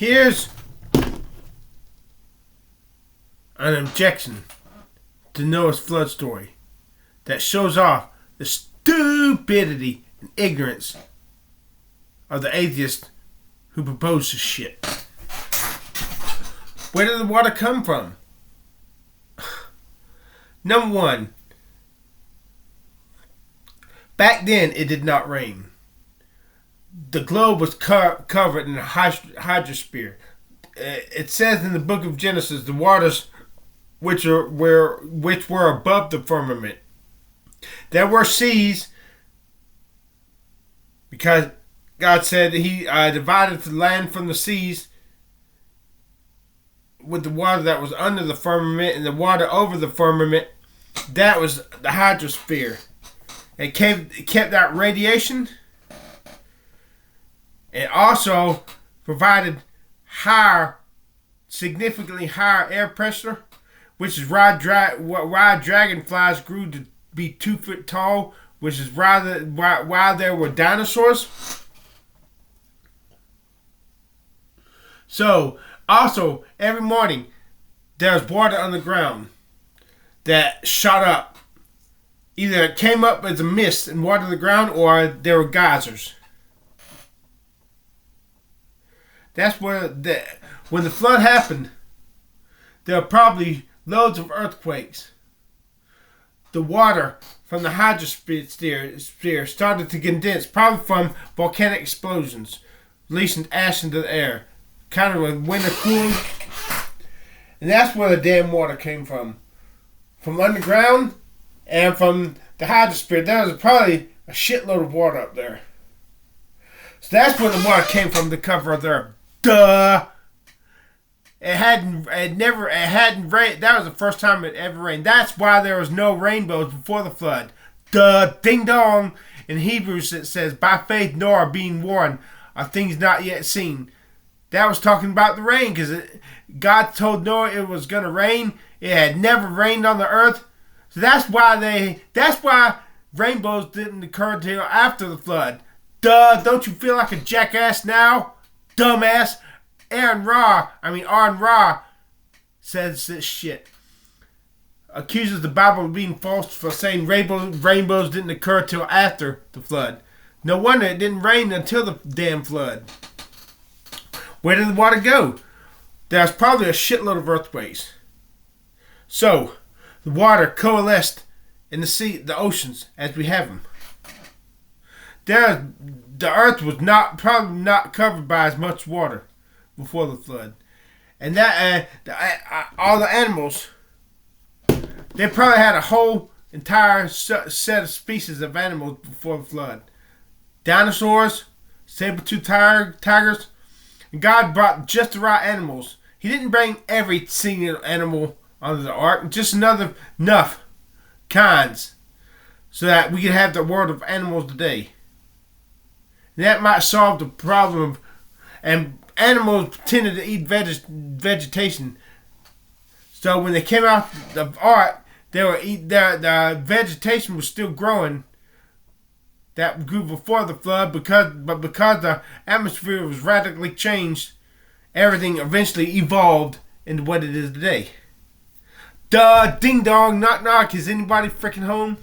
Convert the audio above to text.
Here's an objection to Noah's flood story that shows off the stupidity and ignorance of the atheists who propose this shit. Where did the water come from? Number one, back then it did not rain. The globe was covered in a hydrosphere. It says in the book of Genesis, the waters which were above the firmament. There were seas because God said He divided the land from the seas with the water that was under the firmament and the water over the firmament. That was the hydrosphere. It kept out radiation. It also provided significantly higher air pressure, which is why dragonflies grew to be 2 foot tall, which is why there were dinosaurs. So, also, every morning, there's water on the ground that shot up. Either it came up as a mist and watered the ground, or there were geysers. That's where when the flood happened, there were probably loads of earthquakes. The water from the hydrosphere started to condense, probably from volcanic explosions, releasing ash into the air, kind of a winter cooling. And that's where the damn water came from underground and from the hydrosphere. There was probably a shitload of water up there. So that's where the water came from, the cover of the earth. Duh! It hadn't rained. That was the first time it ever rained. That's why there was no rainbows before the flood. Duh! Ding dong! In Hebrews it says, by faith Noah being warned of things not yet seen. That was talking about the rain, because God told Noah it was going to rain. It had never rained on the earth. So that's why rainbows didn't occur until after the flood. Duh! Don't you feel like a jackass now? Dumbass. Aaron Ra says this shit. Accuses the Bible of being false for saying rainbows didn't occur till after the flood. No wonder it didn't rain until the damn flood. Where did the water go? There's probably a shitload of earthquakes. So, the water coalesced in the oceans as we have them. The earth was probably not covered by as much water before the flood, and that all the animals, they probably had a whole entire set of species of animals before the flood. Dinosaurs, saber-toothed tigers. And God brought just the right animals. He didn't bring every single animal onto the ark, just enough kinds so that we could have the world of animals today. And that might solve the problem and animals tended to eat vegetation. So when they came out of the ark, the vegetation was still growing that grew before the flood, because the atmosphere was radically changed, everything eventually evolved into what it is today. Duh, ding dong, knock knock, is anybody freaking home?